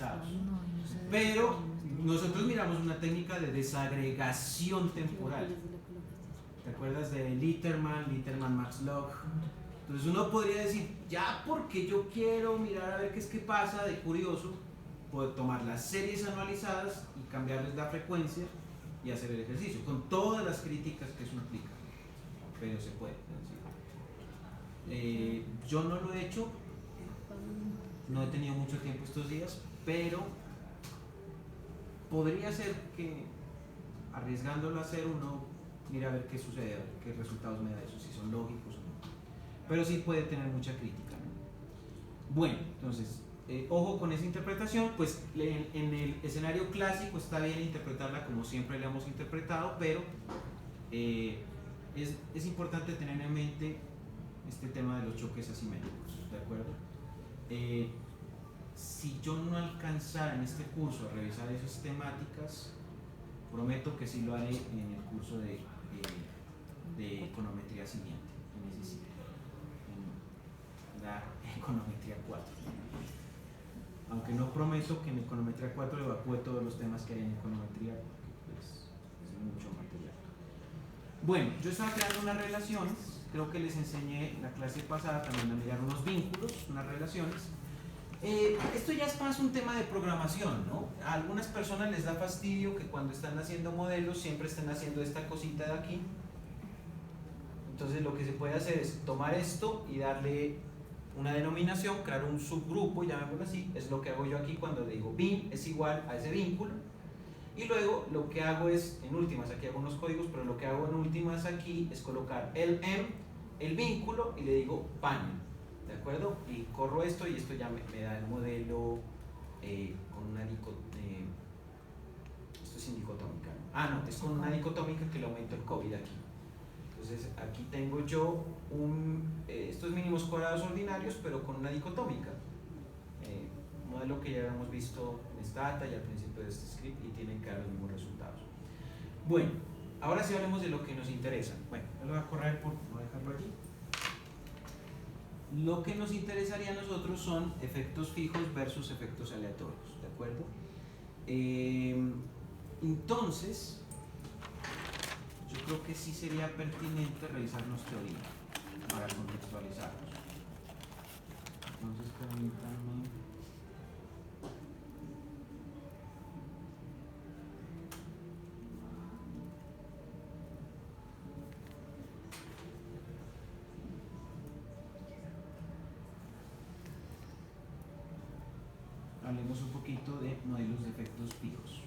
analizados. Pero nosotros miramos una técnica de desagregación temporal. ¿Te acuerdas de Litterman, Max Loch? Entonces uno podría decir, ya porque yo quiero mirar a ver qué es que pasa de curioso, puedo tomar las series anualizadas y cambiarles la frecuencia y hacer el ejercicio, con todas las críticas que eso implica. Pero se puede. Yo no lo he hecho, no he tenido mucho tiempo estos días, pero podría ser que arriesgándolo a hacer uno mira a ver qué sucede, qué resultados me da eso, si son lógicos o no. Pero sí puede tener mucha crítica, ¿no? Bueno, entonces, ojo con esa interpretación, pues en el escenario clásico está bien interpretarla como siempre la hemos interpretado, pero es importante tener en mente este tema de los choques asimétricos, ¿de acuerdo? Si yo no alcanzara en este curso a revisar esas temáticas, prometo que sí lo haré en el curso de econometría siguiente, en ese sitio, en la econometría 4. Aunque no prometo que en econometría 4 evacúe todos los temas que hay en econometría, pues es mucho material. Bueno, yo estaba creando unas relaciones, creo que les enseñé la clase pasada también a mirar unos vínculos, unas relaciones. Esto ya es más un tema de programación, ¿no? A algunas personas les da fastidio que cuando están haciendo modelos siempre estén haciendo esta cosita de aquí. Entonces lo que se puede hacer es tomar esto y darle una denominación, crear un subgrupo, llamémoslo así, es lo que hago yo aquí cuando digo bin es igual a ese vínculo. Y luego lo que hago es, en últimas, aquí hago unos códigos, pero lo que hago en últimas aquí es colocar el vínculo y le digo pan. ¿De acuerdo? Y corro esto y esto ya me da el modelo con una dicotómica. Esto es sin dicotómica, ¿no? Ah, no, es con una dicotómica que le aumento el COVID aquí. Entonces aquí tengo yo estos mínimos cuadrados ordinarios, pero con una dicotómica. Un modelo que ya habíamos visto en Stata y al principio de este script y tienen que dar los mismos resultados. Bueno, ahora sí hablemos de lo que nos interesa. Bueno, lo voy a correr voy a dejarlo aquí. Lo que nos interesaría a nosotros son efectos fijos versus efectos aleatorios, ¿de acuerdo? Entonces, yo creo que sí sería pertinente revisarnos teoría para contextualizarnos. Entonces, permítanme. Hablemos un poquito de modelos de efectos fijos.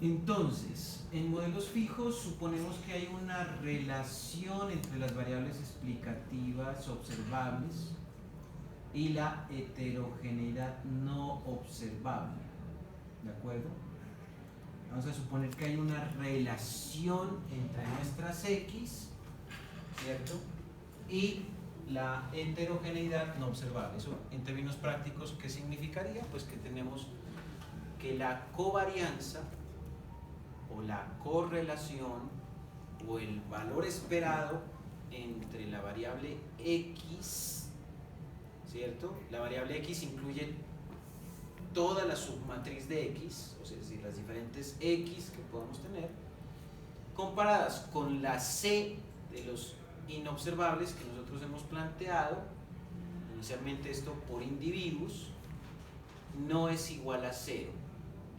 Entonces, en modelos fijos suponemos que hay una relación entre las variables explicativas observables y la heterogeneidad no observable, ¿de acuerdo? Vamos a suponer que hay una relación entre nuestras X, ¿cierto? Y la heterogeneidad no observable. Eso en términos prácticos, ¿qué significaría? Pues que tenemos que la covarianza o la correlación o el valor esperado entre la variable X, ¿cierto? La variable X incluye toda la submatriz de X, o sea, es decir, las diferentes X que podamos tener, comparadas con la C de los inobservables que nosotros hemos planteado, inicialmente esto por individuos, no es igual a 0,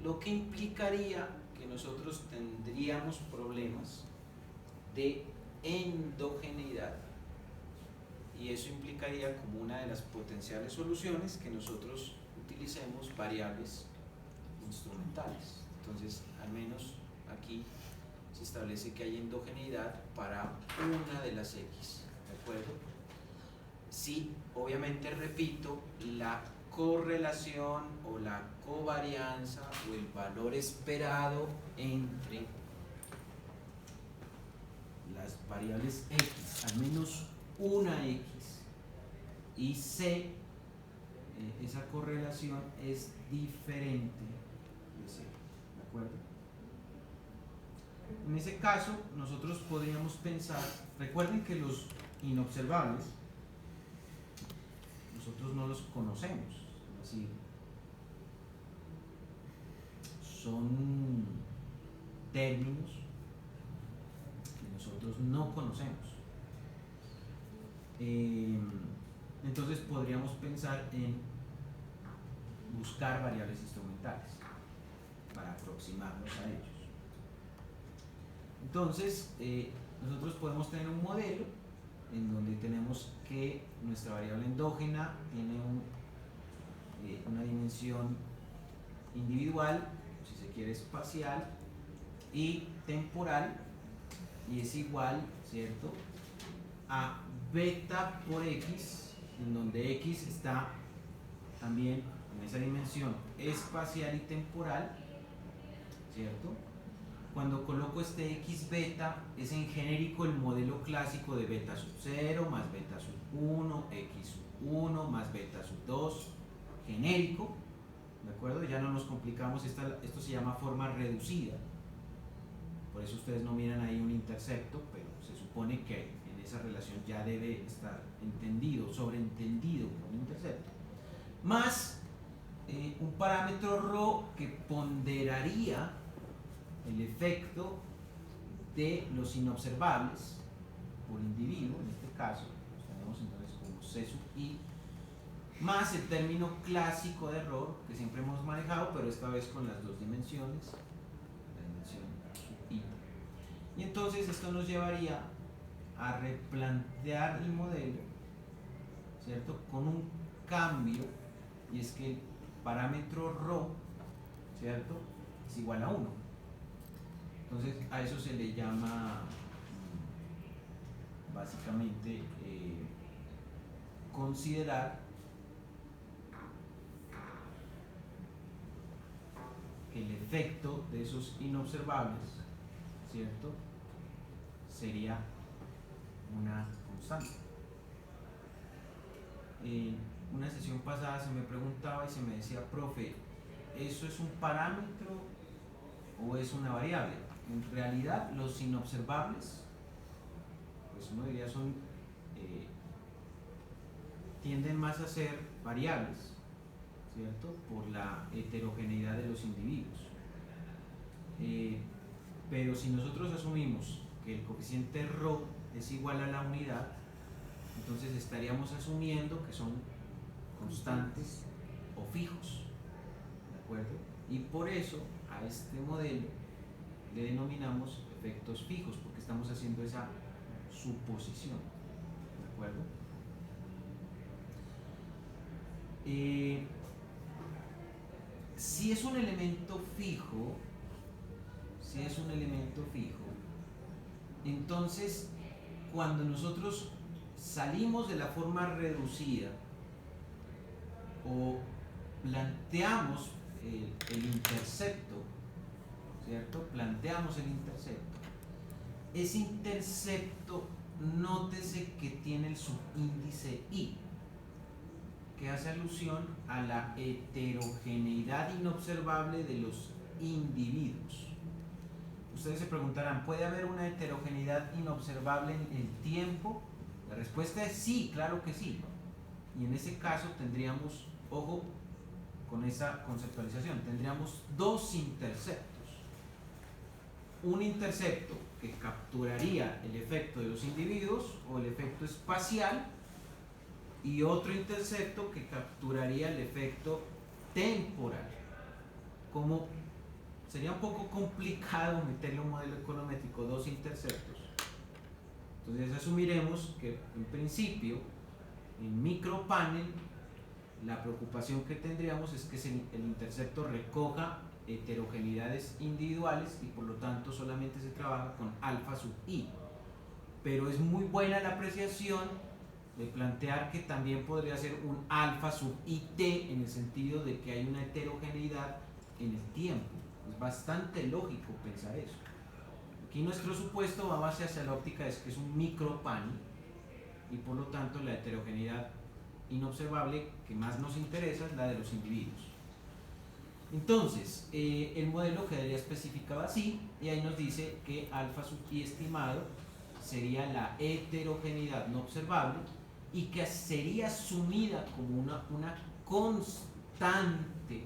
lo que implicaría que nosotros tendríamos problemas de endogeneidad, y eso implicaría como una de las potenciales soluciones que nosotros utilicemos variables instrumentales. Entonces, al menos aquí se establece que hay endogeneidad para una de las X, ¿de acuerdo? Sí, obviamente, repito, la correlación o la covarianza o el valor esperado entre las variables X, al menos una X y C, esa correlación es diferente de C, ¿de acuerdo? En ese caso, nosotros podríamos pensar, recuerden que los inobservables nosotros no los conocemos, es decir, son términos que nosotros no conocemos. Entonces podríamos pensar en buscar variables instrumentales para aproximarnos a ellos. Entonces, nosotros podemos tener un modelo en donde tenemos que nuestra variable endógena tiene una dimensión individual, si se quiere espacial, y temporal, y es igual, ¿cierto?, a beta por x, en donde x está también en esa dimensión espacial y temporal, ¿cierto? Cuando coloco este x beta, es en genérico el modelo clásico de beta sub 0 más beta sub 1, x sub 1 más beta sub 2, genérico, ¿de acuerdo? Ya no nos complicamos, esto se llama forma reducida, por eso ustedes no miran ahí un intercepto, pero se supone que en esa relación ya debe estar entendido, sobreentendido como un intercepto, más un parámetro ρ que ponderaría el efecto de los inobservables por individuo, en este caso, los tenemos entonces como C sub i, más el término clásico de error que siempre hemos manejado, pero esta vez con las dos dimensiones, la dimensión sub i. Y entonces esto nos llevaría a replantear el modelo, ¿cierto?, con un cambio, y es que el parámetro ρ, ¿cierto?, es igual a 1. Entonces a eso se le llama básicamente considerar que el efecto de esos inobservables, ¿cierto?, sería una constante. En una sesión pasada se me preguntaba y se me decía, profe, ¿eso es un parámetro o es una variable? En realidad los inobservables, pues uno diría tienden más a ser variables, ¿cierto?, por la heterogeneidad de los individuos. Pero si nosotros asumimos que el coeficiente ρ es igual a la unidad, entonces estaríamos asumiendo que son constantes o fijos, ¿de acuerdo? Y por eso a este modelo le denominamos efectos fijos, porque estamos haciendo esa suposición, ¿de acuerdo? Si es un elemento fijo, entonces cuando nosotros salimos de la forma reducida o planteamos el intercepto, ¿cierto? Planteamos el intercepto. Ese intercepto, nótese que tiene el subíndice i, que hace alusión a la heterogeneidad inobservable de los individuos. Ustedes se preguntarán, ¿puede haber una heterogeneidad inobservable en el tiempo? La respuesta es sí, claro que sí. Y en ese caso tendríamos, ojo con esa conceptualización, tendríamos dos interceptos. Un intercepto que capturaría el efecto de los individuos o el efecto espacial, y otro intercepto que capturaría el efecto temporal. Como sería un poco complicado meterle un modelo econométrico dos interceptos, entonces asumiremos que en principio en micropanel la preocupación que tendríamos es que el intercepto recoja heterogeneidades individuales y por lo tanto solamente se trabaja con alfa sub i, pero es muy buena la apreciación de plantear que también podría ser un alfa sub it, en el sentido de que hay una heterogeneidad en el tiempo. Es bastante lógico pensar eso. Aquí nuestro supuesto va base hacia la óptica, es que es un micropanel y por lo tanto la heterogeneidad inobservable que más nos interesa es la de los individuos. Entonces, el modelo quedaría especificado así, y ahí nos dice que alfa sub i estimado sería la heterogeneidad no observable y que sería asumida como una constante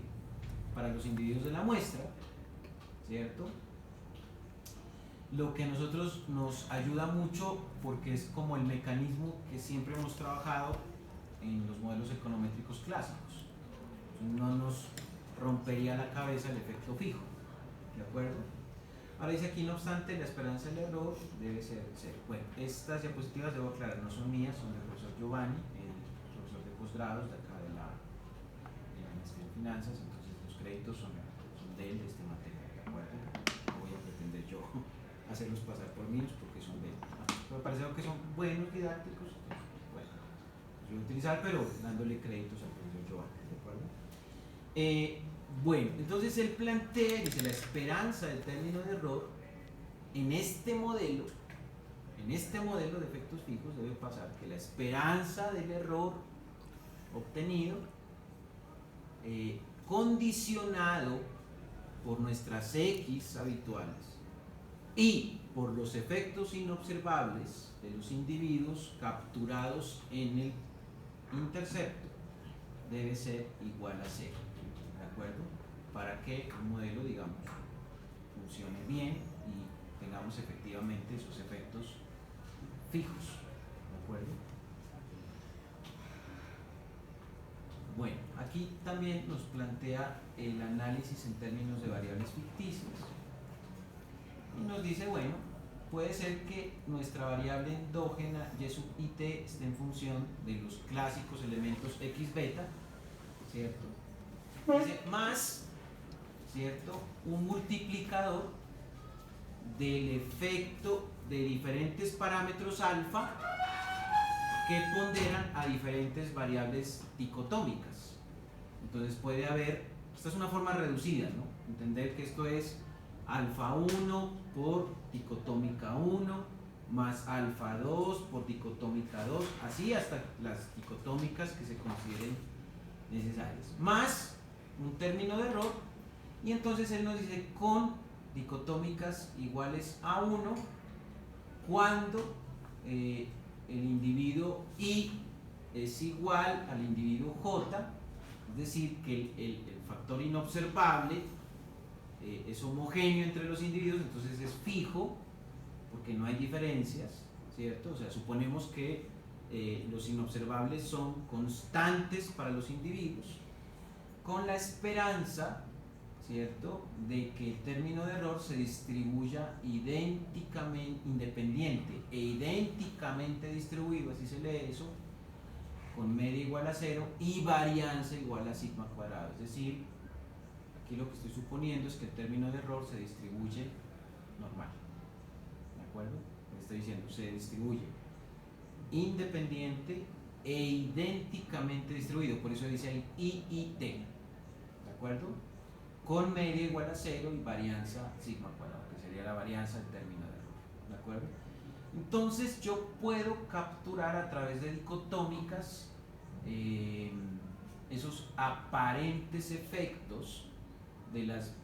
para los individuos de la muestra, ¿cierto? Lo que a nosotros nos ayuda mucho porque es como el mecanismo que siempre hemos trabajado en los modelos econométricos clásicos. No nos rompería la cabeza el efecto fijo, ¿de acuerdo? Ahora dice aquí, no obstante, la esperanza del error debe ser cero. Bueno, estas diapositivas, debo aclarar, no son mías, son del profesor Giovanni, el profesor de posgrados de acá de la maestría en finanzas, entonces los créditos son de él, de este material, ¿de acuerdo? No voy a pretender yo hacerlos pasar por míos porque son de él. Me parece que son buenos didácticos, entonces, bueno, los voy a utilizar, pero dándole créditos al profesor Giovanni, ¿de acuerdo? Bueno, entonces él plantea, dice, la esperanza del término de error en este modelo de efectos fijos debe pasar que la esperanza del error obtenido, condicionado por nuestras X habituales y por los efectos inobservables de los individuos capturados en el intercepto, debe ser igual a cero, ¿de acuerdo? Para que un modelo, digamos, funcione bien y tengamos efectivamente esos efectos fijos, ¿de acuerdo? Bueno, aquí también nos plantea el análisis en términos de variables ficticias y nos dice, bueno, puede ser que nuestra variable endógena y sub it esté en función de los clásicos elementos x beta, ¿cierto? Dice, más, ¿cierto?, un multiplicador del efecto de diferentes parámetros alfa que ponderan a diferentes variables dicotómicas. Entonces puede haber, esta es una forma reducida, ¿no? Entender que esto es alfa 1 por dicotómica 1 más alfa 2 por dicotómica 2, así hasta las dicotómicas que se consideren necesarias, más un término de error, y entonces él nos dice con dicotómicas iguales a 1 cuando el individuo I es igual al individuo J, es decir, que el factor inobservable es homogéneo entre los individuos, entonces es fijo, porque no hay diferencias, ¿cierto? O sea, suponemos que los inobservables son constantes para los individuos, con la esperanza, ¿cierto?, de que el término de error se distribuya idénticamente, independiente e idénticamente distribuido, así se lee eso, con media igual a 0 y varianza igual a sigma cuadrado. Es decir, aquí lo que estoy suponiendo es que el término de error se distribuye normal, ¿de acuerdo? Estoy diciendo, se distribuye independiente e idénticamente distribuido, por eso dice ahí I y T, ¿de acuerdo? Con media igual a 0 y varianza sigma cuadrado, que sería la varianza del término de error, ¿de acuerdo? Entonces yo puedo capturar a través de dicotómicas esos aparentes efectos de las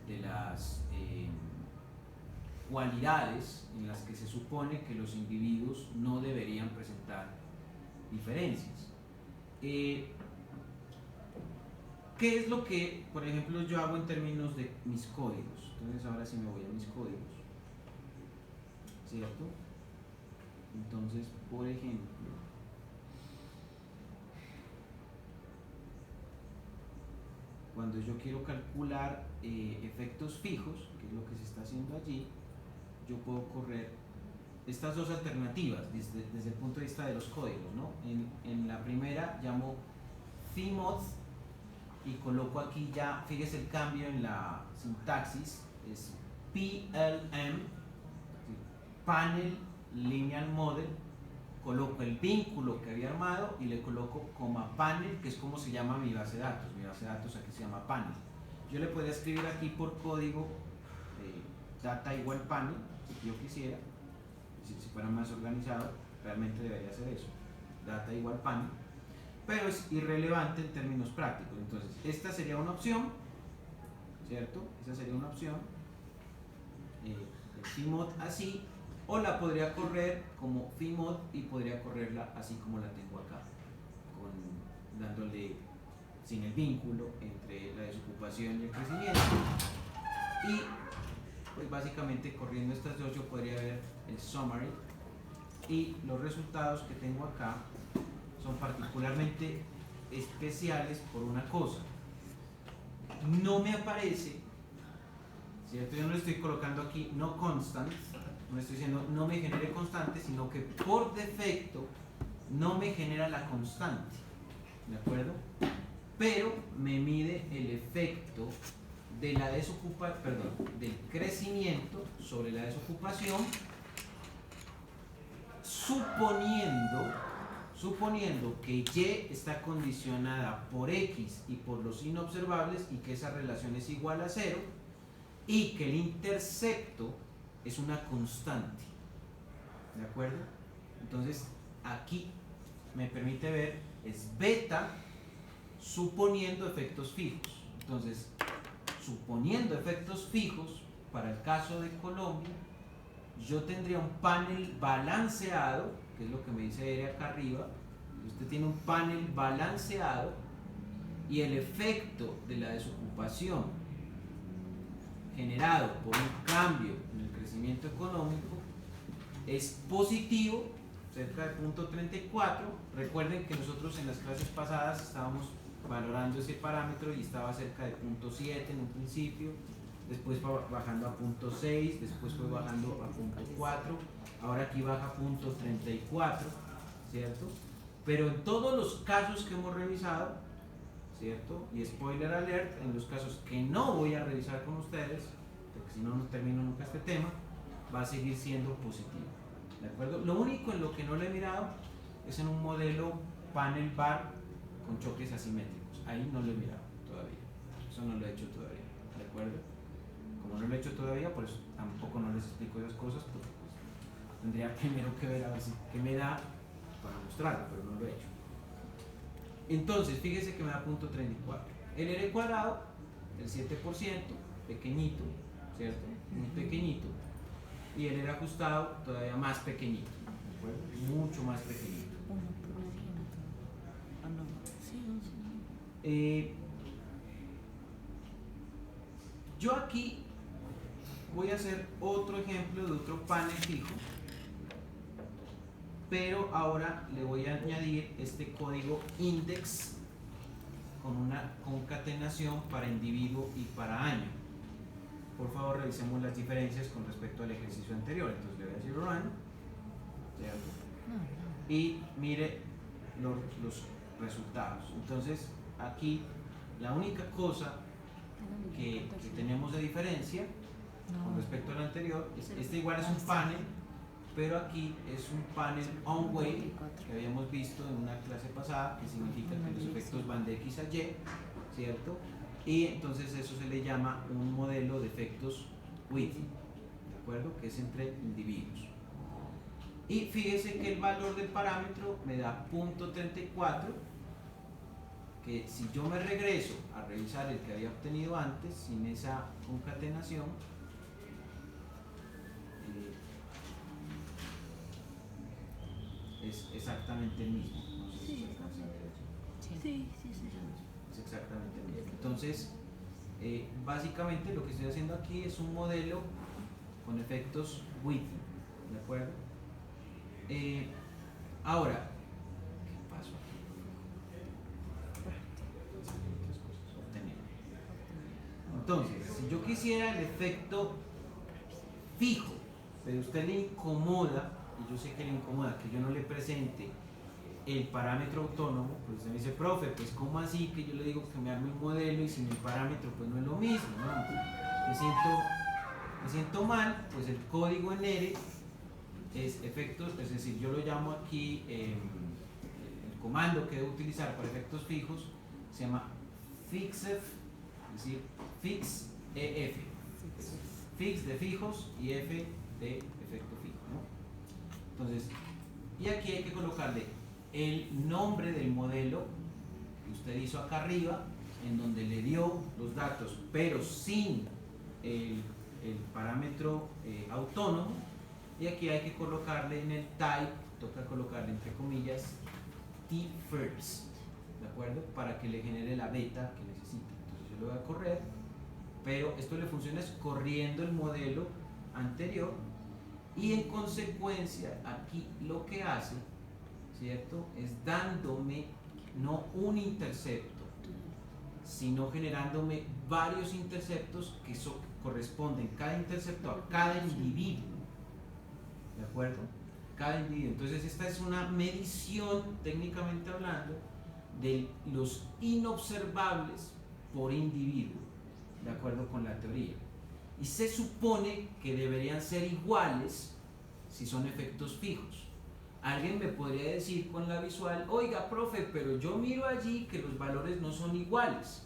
cualidades en las que se supone que los individuos no deberían presentar diferencias. ¿Qué es lo que, por ejemplo, yo hago en términos de mis códigos? Entonces ahora sí me voy a mis códigos, ¿cierto? Entonces, por ejemplo, cuando yo quiero calcular efectos fijos, que es lo que se está haciendo allí, yo puedo correr estas dos alternativas desde el punto de vista de los códigos, ¿no? En la primera llamo Phi-Mod y coloco aquí ya, fíjese el cambio en la sintaxis, es PLM, Panel Lineal Model, coloco el vínculo que había armado y le coloco coma panel, que es como se llama mi base de datos. Mi base de datos aquí se llama panel. Yo le podría escribir aquí por código data igual panel, si yo quisiera, si fuera más organizado, realmente debería ser eso, data igual panel, pero es irrelevante en términos prácticos. Entonces, esta sería una opción, ¿cierto? Esa sería una opción, el Phi-Mod así, o la podría correr como FIMOD y podría correrla así como la tengo acá, dándole sin el vínculo entre la desocupación y el crecimiento, y pues básicamente corriendo estas dos yo podría ver el summary, y los resultados que tengo acá son particularmente especiales por una cosa: no me aparece, ¿cierto? Yo no le estoy colocando aquí no constant, no estoy diciendo no me genere constante, sino que por defecto no me genera la constante, ¿de acuerdo? Pero me mide el efecto de la del crecimiento sobre la desocupación, suponiendo que Y está condicionada por X y por los inobservables, y que esa relación es igual a 0, y que el intercepto es una constante, ¿de acuerdo? Entonces aquí me permite ver, es beta suponiendo efectos fijos. Entonces, suponiendo efectos fijos, para el caso de Colombia, yo tendría un panel balanceado, que es lo que me dice Ere acá arriba. Usted tiene un panel balanceado y el efecto de la desocupación generado por un cambio en el crecimiento económico es positivo, cerca de 0.34. Recuerden que nosotros en las clases pasadas estábamos valorando ese parámetro y estaba cerca de 0.7 en un principio, después bajando a 0.6, después fue bajando a 0.4, ahora aquí baja a 0.34, ¿cierto? Pero en todos los casos que hemos revisado, ¿cierto? Y spoiler alert, en los casos que no voy a revisar con ustedes, porque si no, no termino nunca este tema, va a seguir siendo positivo, ¿de acuerdo? Lo único en lo que no lo he mirado es en un modelo panel bar con choques asimétricos. Ahí no lo he mirado todavía, eso no lo he hecho todavía, ¿de acuerdo? Como no lo he hecho todavía, por eso tampoco no les explico esas cosas, porque pues, tendría primero que ver a ver si, qué me da para mostrarlo, pero no lo he hecho. Entonces, fíjese que me da 0.34. El R cuadrado, el 7%, pequeñito, ¿cierto? Muy pequeñito. Y el R ajustado, todavía más pequeñito, ¿de acuerdo? Mucho más pequeñito. Yo aquí voy a hacer otro ejemplo de otro panel fijo, pero ahora le voy a añadir este código index con una concatenación para individuo y para año. Por favor, revisemos las diferencias con respecto al ejercicio anterior. Entonces le voy a decir run, ¿cierto? Y mire los resultados. Entonces aquí la única cosa que tenemos de diferencia con respecto al anterior es este igual es un panel, pero aquí es un panel on way que habíamos visto en una clase pasada, que significa que los efectos van de X a Y, ¿cierto? Y entonces eso se le llama un modelo de efectos Witten, ¿de acuerdo? Que es entre individuos. Y fíjese que el valor del parámetro me da 0.34, que si yo me regreso a revisar el que había obtenido antes, sin esa concatenación, es exactamente el mismo. No sé si Sí. es exactamente el mismo. Entonces, básicamente lo que estoy haciendo aquí es un modelo con efectos Witten, ¿de acuerdo? Ahora, ¿qué pasó aquí? Entonces, si yo quisiera el efecto fijo, pero a usted le incomoda, y yo sé que le incomoda que yo no le presente el parámetro autónomo, pues usted me dice, profe, pues ¿cómo así que yo le digo que me arme un modelo y sin el parámetro pues no es lo mismo, ¿no? Me siento mal, pues el código en R es efectos, es decir, yo lo llamo aquí, el comando que debo utilizar para efectos fijos se llama fixef, es decir, fix EF, fix de fijos y F de efecto fijo, ¿no? Entonces, y aquí hay que colocarle el nombre del modelo que usted hizo acá arriba, en donde le dio los datos, pero sin el parámetro autónomo, y aquí hay que colocarle en el type, toca colocarle entre comillas t first, ¿de acuerdo? Para que le genere la beta que necesita. Entonces yo lo voy a correr, pero esto le funciona es corriendo el modelo anterior, y en consecuencia aquí lo que hace, ¿cierto?, es dándome no un intercepto, sino generándome varios interceptos que corresponden cada intercepto a cada individuo, ¿de acuerdo? Cada individuo. Entonces esta es una medición, técnicamente hablando, de los inobservables por individuo, de acuerdo con la teoría. Y se supone que deberían ser iguales si son efectos fijos. Alguien me podría decir con la visual, oiga, profe, pero yo miro allí que los valores no son iguales.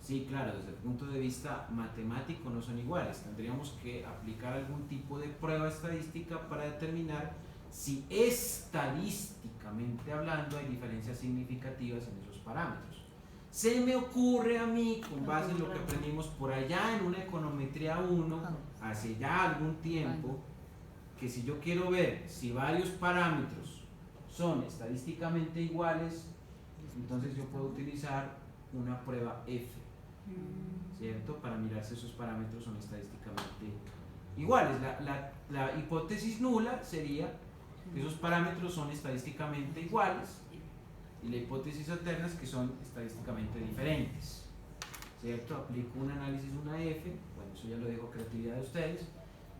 Sí, claro, desde el punto de vista matemático no son iguales. Tendríamos que aplicar algún tipo de prueba estadística para determinar si estadísticamente hablando hay diferencias significativas en esos parámetros. Se me ocurre a mí, con base en lo que aprendimos por allá en una econometría 1, hace ya algún tiempo, que si yo quiero ver si varios parámetros son estadísticamente iguales, entonces yo puedo utilizar una prueba F, ¿cierto? Para mirar si esos parámetros son estadísticamente iguales. La hipótesis nula sería que esos parámetros son estadísticamente iguales, y la hipótesis alterna es que son estadísticamente diferentes, ¿cierto? Aplico un análisis, una F, bueno, eso ya lo dejo a creatividad de ustedes,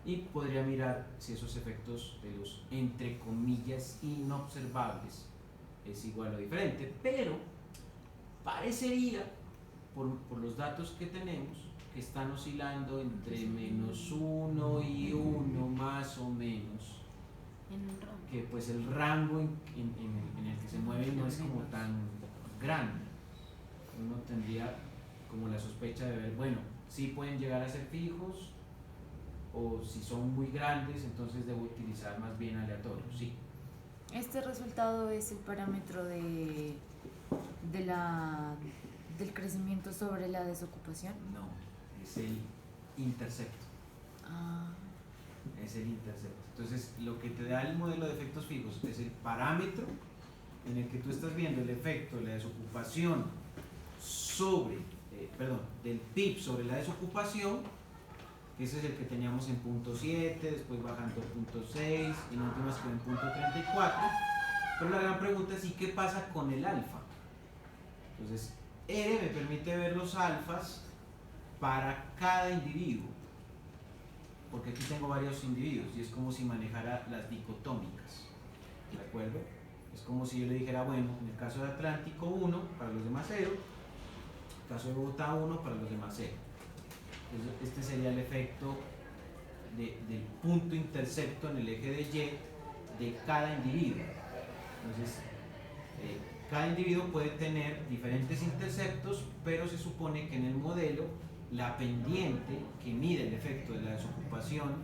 y podría mirar si esos efectos de los, entre comillas, inobservables es igual o diferente, pero parecería, por los datos que tenemos, que están oscilando entre -1 y 1 más o menos, que pues el rango en el que se mueven no es como tan grande. Uno tendría como la sospecha de ver, bueno, sí pueden llegar a ser fijos, o si son muy grandes, entonces debo utilizar más bien aleatorio, sí. ¿Este resultado es el parámetro del crecimiento sobre la desocupación? No, es el intercepto. Es el intercepto. Entonces, lo que te da el modelo de efectos fijos es el parámetro en el que tú estás viendo el efecto de la desocupación sobre, del PIB sobre la desocupación, que ese es el que teníamos en punto 7, después bajando a punto 6, y en últimas quedó en punto 34. Pero la gran pregunta es, ¿y qué pasa con el alfa? Entonces, R me permite ver los alfas para cada individuo, porque aquí tengo varios individuos y es como si manejara las dicotómicas, ¿de acuerdo? Es como si yo le dijera, bueno, en el caso de Atlántico 1 para los demás 0, en el caso de Bogotá 1 para los demás 0. Entonces, este sería el efecto del punto intercepto en el eje de Y de cada individuo. Entonces, cada individuo puede tener diferentes interceptos, pero se supone que en el modelo la pendiente que mide el efecto de la desocupación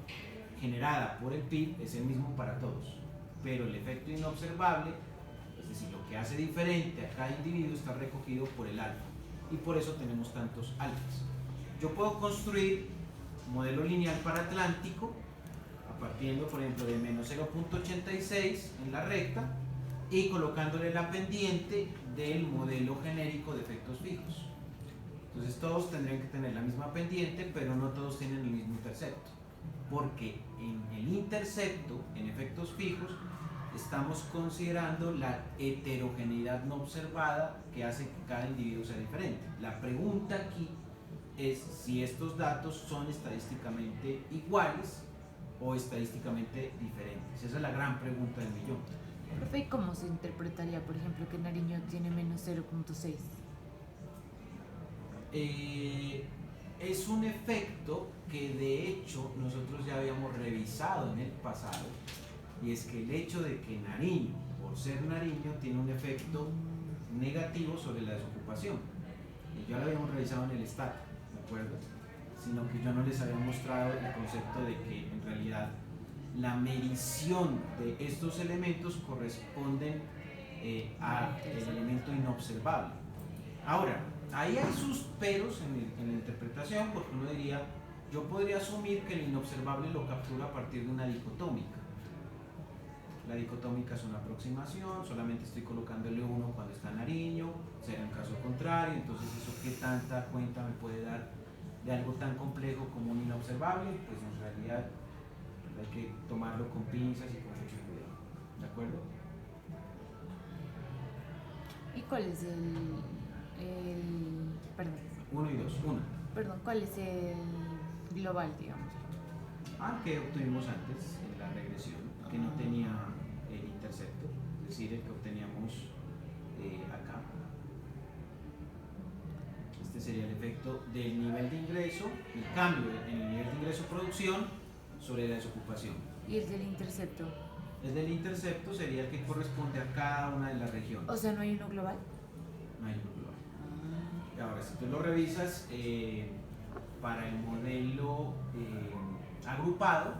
generada por el PIB es el mismo para todos, pero el efecto inobservable, es decir, lo que hace diferente a cada individuo, está recogido por el alfa, y por eso tenemos tantos alfas. Yo puedo construir un modelo lineal para Atlántico, partiendo por ejemplo de menos 0.86 en la recta y colocándole la pendiente del modelo genérico de efectos fijos. Entonces todos tendrían que tener la misma pendiente, pero no todos tienen el mismo intercepto, porque en el intercepto, en efectos fijos, estamos considerando la heterogeneidad no observada que hace que cada individuo sea diferente. La pregunta aquí es si estos datos son estadísticamente iguales o estadísticamente diferentes. Esa es la gran pregunta del millón. Profe, ¿cómo se interpretaría, por ejemplo, que Nariño tiene menos 0.6? Es un efecto que de hecho nosotros ya habíamos revisado en el pasado, y es que el hecho de que Nariño, por ser Nariño, tiene un efecto negativo sobre la desocupación, y ya lo habíamos revisado en el STAT, ¿de acuerdo? Sino que yo no les había mostrado el concepto de que en realidad la medición de estos elementos corresponden al elemento inobservable. Ahora, ahí hay sus peros en la interpretación, porque uno diría, Yo podría asumir que el inobservable lo captura a partir de una dicotómica. La dicotómica es una aproximación, solamente estoy colocándole uno cuando está Nariño, será en caso contrario, entonces eso qué tanta cuenta me puede dar de algo tan complejo como un inobservable, pues en realidad hay que tomarlo con pinzas y con mucho cuidado, ¿de acuerdo? ¿Y cuál es perdón, 1 y 2, 1. perdón, cuál es el global, digamos? Que obtuvimos antes en la regresión, que no tenía el intercepto, es decir, el que obteníamos acá. Este sería el efecto del nivel de ingreso, el cambio en el nivel de ingreso-producción sobre la desocupación. ¿Y el del intercepto? El del intercepto sería el que corresponde a cada una de las regiones. O sea, ¿no hay uno global? No hay uno global. Y ahora, si tú lo revisas, para el modelo agrupado,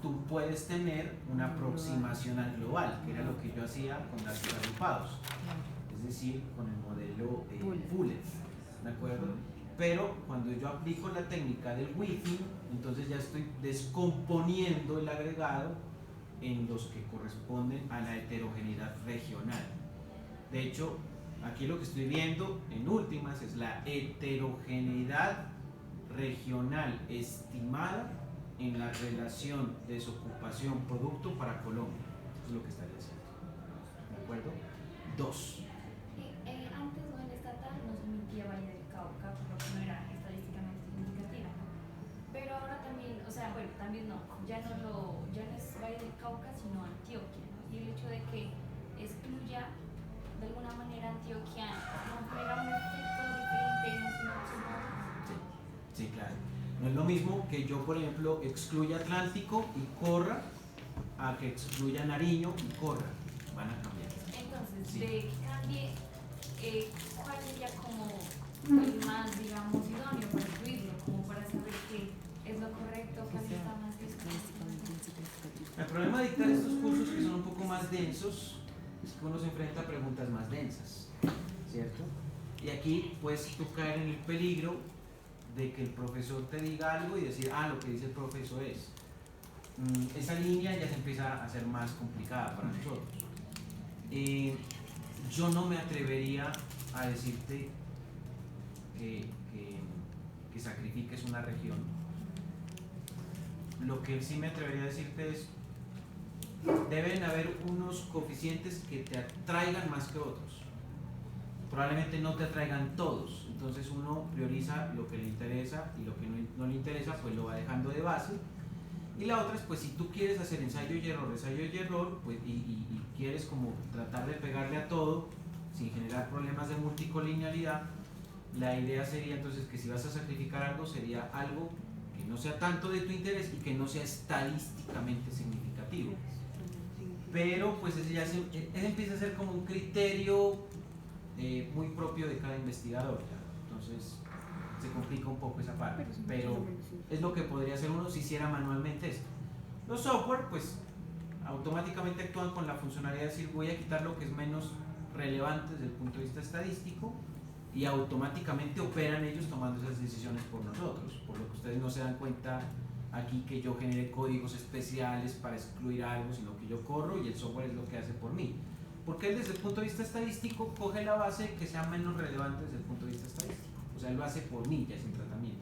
tú puedes tener una aproximación al global, que era lo que yo hacía con datos agrupados, es decir, con el modelo Puller, ¿de acuerdo? Pero cuando yo aplico la técnica del Wiki, entonces ya estoy descomponiendo el agregado en los que corresponden a la heterogeneidad regional. De hecho, aquí lo que estoy viendo en últimas es la heterogeneidad regional estimada en la relación desocupación-producto para Colombia. Eso es lo que estaría haciendo. ¿De acuerdo? 2. Antes o en estatal no se emitía Valle del Cauca, por lo que no era estadísticamente significativa, ¿no? Pero ahora también, o sea, bueno, también no, ya no es Valle del Cauca, sino Antioquia, ¿no? Y el hecho de que excluya de alguna manera Antioquia no genera un efecto diferente en los sinópsimos. Sí, claro. No es lo mismo que yo, por ejemplo, excluya Atlántico y corra a que excluya Nariño y corra. Van a cambiar. Entonces, Sí. de que cambie, ¿cuál sería como el más, digamos, idóneo para incluirlo? Como para saber qué es lo correcto, cuál está más Estadísticamente insignificativo. El problema de dictar estos cursos que son un poco más densos es que uno se enfrenta a preguntas más densas, ¿cierto? Y aquí puedes tú caer en el peligro de que el profesor te diga algo y decir, lo que dice el profesor es. Esa línea ya se empieza a hacer más complicada para nosotros. Yo no me atrevería a decirte que sacrifiques una región. Lo que sí me atrevería a decirte es, deben haber unos coeficientes que te atraigan más que otros. Probablemente no te atraigan todos, entonces uno prioriza lo que le interesa y lo que no le interesa pues lo va dejando de base. Y la otra es, pues si tú quieres hacer ensayo y error, pues, y quieres como tratar de pegarle a todo sin generar problemas de multicolinealidad, la idea sería entonces que si vas a sacrificar algo, sería algo que no sea tanto de tu interés y que no sea estadísticamente significativo. Pero pues ese empieza a ser como un criterio muy propio de cada investigador, ¿ya? Entonces se complica un poco esa parte, pero es lo que podría hacer uno si hiciera manualmente esto. Los software pues automáticamente actúan con la funcionalidad de decir voy a quitar lo que es menos relevante desde el punto de vista estadístico y automáticamente operan ellos tomando esas decisiones por nosotros, por lo que ustedes no se dan cuenta aquí que yo genere códigos especiales para excluir algo, sino que yo corro y el software es lo que hace por mí. Porque él desde el punto de vista estadístico coge la base que sea menos relevante desde el punto de vista estadístico. O sea, él lo hace por mí, ya sin tratamiento.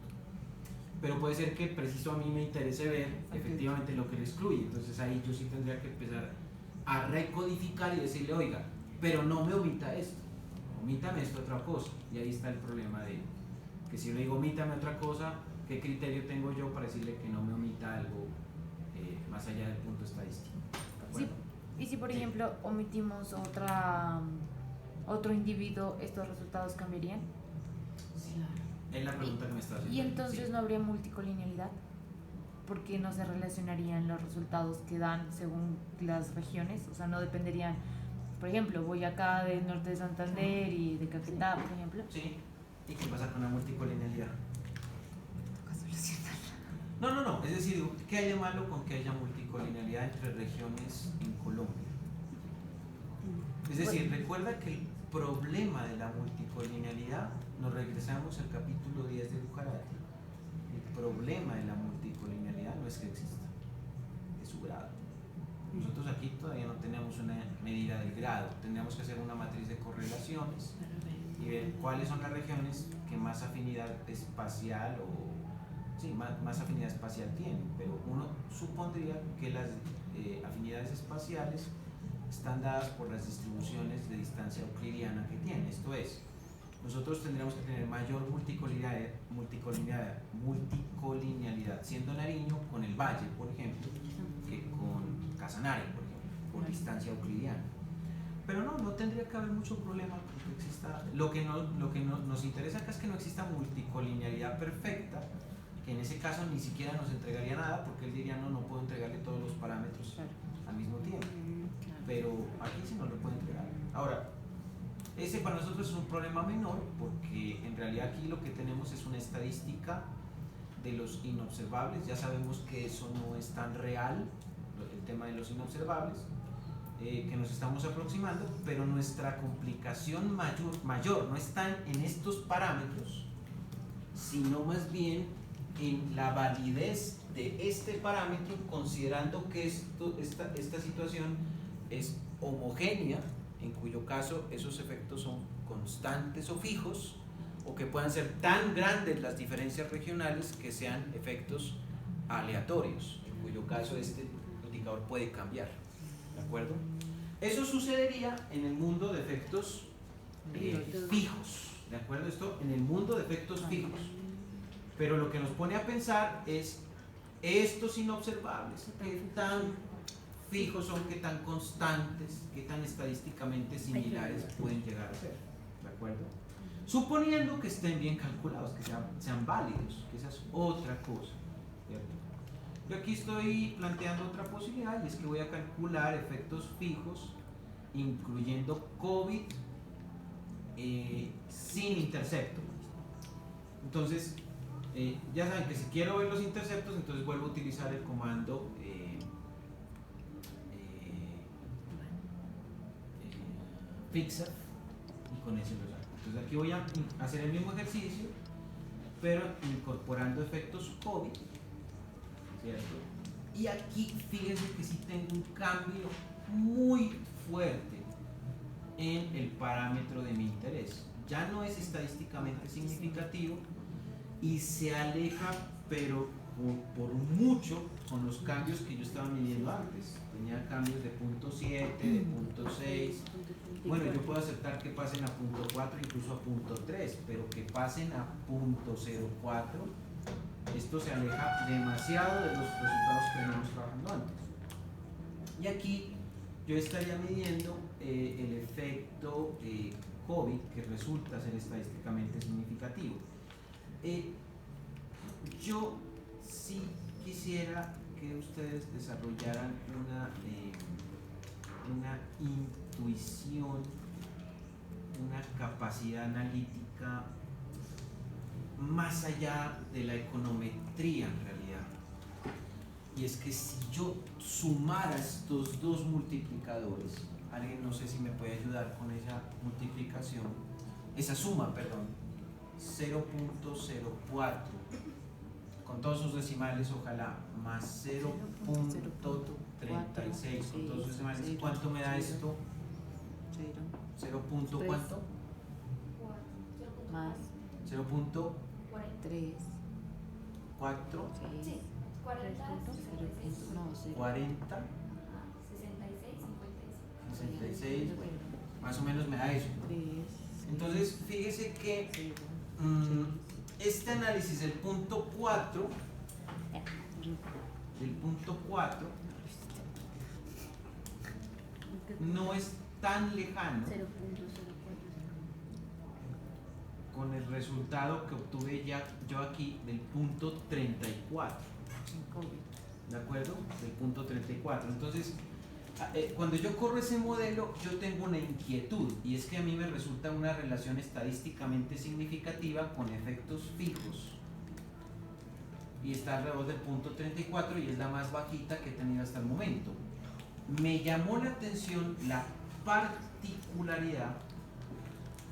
Pero puede ser que preciso a mí me interese ver efectivamente lo que le excluye. Entonces ahí yo sí tendría que empezar a recodificar y decirle, oiga, pero no me omita esto, omítame esto otra cosa. Y ahí está el problema de que si yo le digo omítame otra cosa, ¿qué criterio tengo yo para decirle que no me omita algo más allá del punto estadístico? ¿De acuerdo? Sí. Y si por ejemplo omitimos otro individuo, ¿estos resultados cambiarían? Es la pregunta que me estás haciendo. Y entonces Sí. no habría multicolinealidad, porque no se relacionarían los resultados que dan según las regiones, o sea, no dependerían, por ejemplo, voy acá del norte de Santander y de Caquetá, por ejemplo. Sí. ¿Y qué pasa con la multicolinealidad? Toca solucionarla. No, es decir, ¿qué hay de malo con que haya multicolinealidad entre regiones en Colombia? Es decir, recuerda que el problema de la multicolinealidad, nos regresamos al capítulo 10 de Bucarati, el problema de la multicolinealidad no es que exista, es su grado. Nosotros aquí todavía no tenemos una medida del grado, tendríamos que hacer una matriz de correlaciones y ver cuáles son las regiones que más afinidad espacial más afinidad espacial tienen, pero uno supondría que las afinidades espaciales están dadas por las distribuciones de distancia euclidiana que tienen. Esto es, nosotros tendríamos que tener mayor multicolinealidad siendo Nariño con el Valle, por ejemplo, que con Casanare, por ejemplo, por distancia euclidiana. Pero no tendría que haber mucho problema porque exista. Lo que nos interesa acá es que no exista multicolinealidad perfecta, que en ese caso ni siquiera nos entregaría nada, porque él diría no puedo entregarle todos los parámetros al mismo tiempo. Pero aquí sí nos lo puede entregar. Ahora, ese para nosotros es un problema menor, porque en realidad aquí lo que tenemos es una estadística de los inobservables. Ya sabemos que eso no es tan real, el tema de los inobservables, que nos estamos aproximando, pero nuestra complicación mayor no está en estos parámetros, sino más bien en la validez de este parámetro, considerando que esta situación es homogénea, en cuyo caso esos efectos son constantes o fijos, o que puedan ser tan grandes las diferencias regionales que sean efectos aleatorios, en cuyo caso este indicador puede cambiar. ¿De acuerdo? Eso sucedería en el mundo de efectos fijos. ¿De acuerdo? Esto en el mundo de efectos fijos. Pero lo que nos pone a pensar es estos inobservables, qué tan fijos son, qué tan constantes, qué tan estadísticamente similares pueden llegar a ser. ¿De acuerdo? Suponiendo que estén bien calculados, que sean válidos, que esa es otra cosa. ¿Cierto? Yo aquí estoy planteando otra posibilidad, y es que voy a calcular efectos fijos incluyendo COVID sin intercepto. Entonces, ya saben que si quiero ver los interceptos, entonces vuelvo a utilizar el comando fixer, y con ese lo saco. Entonces aquí voy a hacer el mismo ejercicio, pero incorporando efectos COVID, ¿cierto? Y aquí fíjense que sí tengo un cambio muy fuerte en el parámetro de mi interés. Ya no es estadísticamente significativo y se aleja, pero por mucho, con los cambios que yo estaba midiendo antes. Tenía cambios de punto 7, de punto 6. Bueno, yo puedo aceptar que pasen a punto 4, incluso a punto 3, pero que pasen a punto 04, esto se aleja demasiado de los resultados que veníamos trabajando antes. Y aquí yo estaría midiendo el efecto COVID, que resulta ser estadísticamente significativo. Yo sí quisiera que ustedes desarrollaran una intuición, una capacidad analítica más allá de la econometría en realidad. Y es que si yo sumara estos dos multiplicadores, alguien no sé si me puede ayudar con esa multiplicación, esa suma, perdón, 0.04 con todos sus decimales, ojalá, más 0.36 con todos sus decimales. ¿Cuánto me da esto? 0. ¿Cuánto? Más 0.4. 3. Sí, 40, 40, 66, 66, bueno, más o menos me da eso. Entonces, fíjese que este análisis del punto 4, no es tan lejano con el resultado que obtuve yo aquí del punto 34. ¿De acuerdo? Del punto 34. Entonces, cuando yo corro ese modelo, yo tengo una inquietud, y es que a mí me resulta una relación estadísticamente significativa con efectos fijos. Y está alrededor del punto 34 y es la más bajita que he tenido hasta el momento. Me llamó la atención la particularidad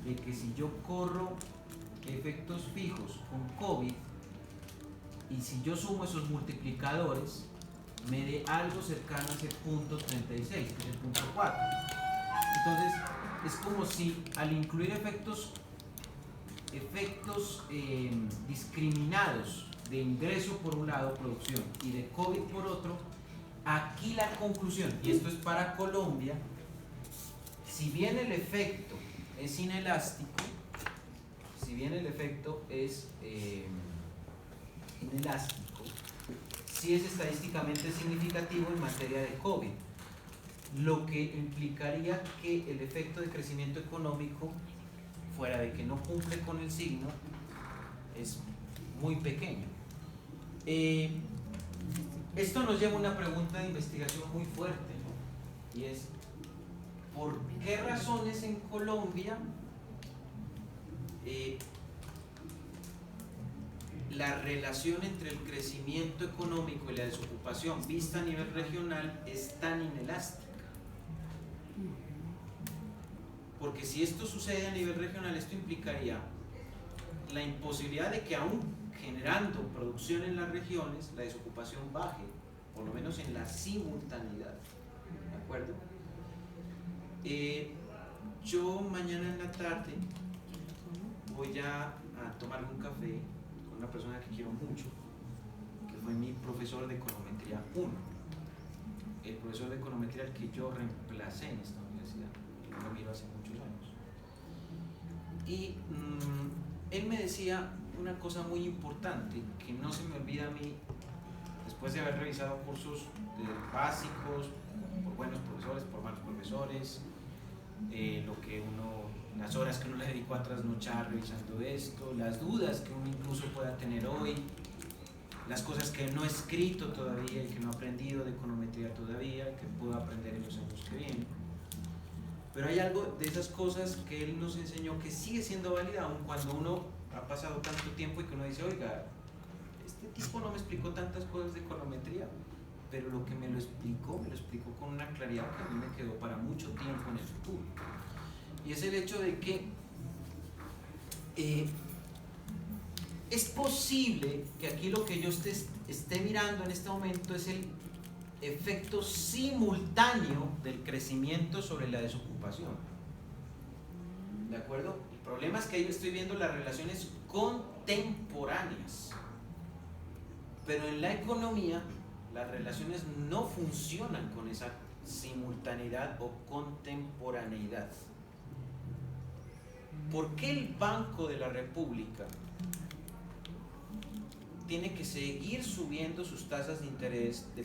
de que si yo corro efectos fijos con COVID, y si yo sumo esos multiplicadores, me dé algo cercano a ese punto 36, que es el punto 4. Entonces, es como si al incluir efectos discriminados de ingreso por un lado, producción, y de COVID por otro, aquí la conclusión, y esto es para Colombia, si bien el efecto es inelástico, sí es estadísticamente significativo en materia de COVID, lo que implicaría que el efecto de crecimiento económico, fuera de que no cumple con el signo, es muy pequeño. Esto nos lleva a una pregunta de investigación muy fuerte, ¿no? Y es, ¿por qué razones en Colombia la relación entre el crecimiento económico y la desocupación vista a nivel regional es tan inelástica? Porque si esto sucede a nivel regional, esto implicaría la imposibilidad de que aún generando producción en las regiones, la desocupación baje, por lo menos en la simultaneidad. ¿De acuerdo? Yo mañana en la tarde voy a tomar un café con una persona que quiero mucho, que fue mi profesor de econometría 1, el profesor de econometría al que yo reemplacé en esta universidad, que lo miro hace muchos años. Y él me decía una cosa muy importante que no se me olvida a mí después de haber revisado cursos básicos por buenos profesores, por malos profesores, las horas que uno le dedicó a trasnochar revisando esto, las dudas que uno incluso pueda tener hoy, las cosas que no he escrito todavía y que no he aprendido de econometría todavía, que puedo aprender en los años que vienen. Pero hay algo de esas cosas que él nos enseñó que sigue siendo válida aun cuando uno ha pasado tanto tiempo y que uno dice, oiga, este tipo no me explicó tantas cosas de econometría, pero lo que me lo explicó con una claridad que a mí me quedó para mucho tiempo en el futuro. Y es el hecho de que es posible que aquí lo que yo esté mirando en este momento es el efecto simultáneo del crecimiento sobre la desocupación. ¿De acuerdo? El problema es que ahí estoy viendo las relaciones contemporáneas. Pero en la economía, las relaciones no funcionan con esa simultaneidad o contemporaneidad. ¿Por qué el Banco de la República tiene que seguir subiendo sus tasas de interés de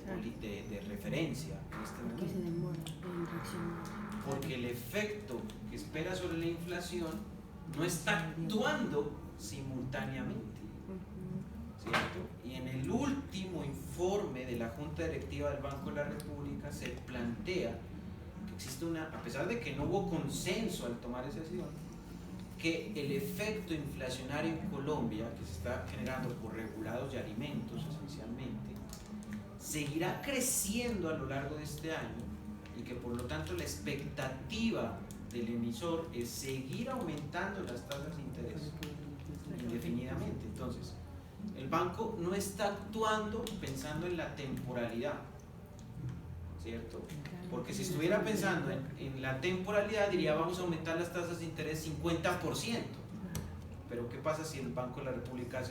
referencia en este momento? Porque se demora en reaccionar. Porque el efecto que espera sobre la inflación no está actuando simultáneamente, ¿cierto? Y en el último informe de la Junta Directiva del Banco de la República se plantea que existe a pesar de que no hubo consenso al tomar esa decisión, que el efecto inflacionario en Colombia, que se está generando por regulados y alimentos esencialmente, seguirá creciendo a lo largo de este año y que por lo tanto la expectativa del emisor es seguir aumentando las tasas de interés indefinidamente. Entonces, el banco no está actuando pensando en la temporalidad, ¿cierto? Porque si estuviera pensando en la temporalidad, diría vamos a aumentar las tasas de interés 50%. Pero ¿qué pasa si el Banco de la República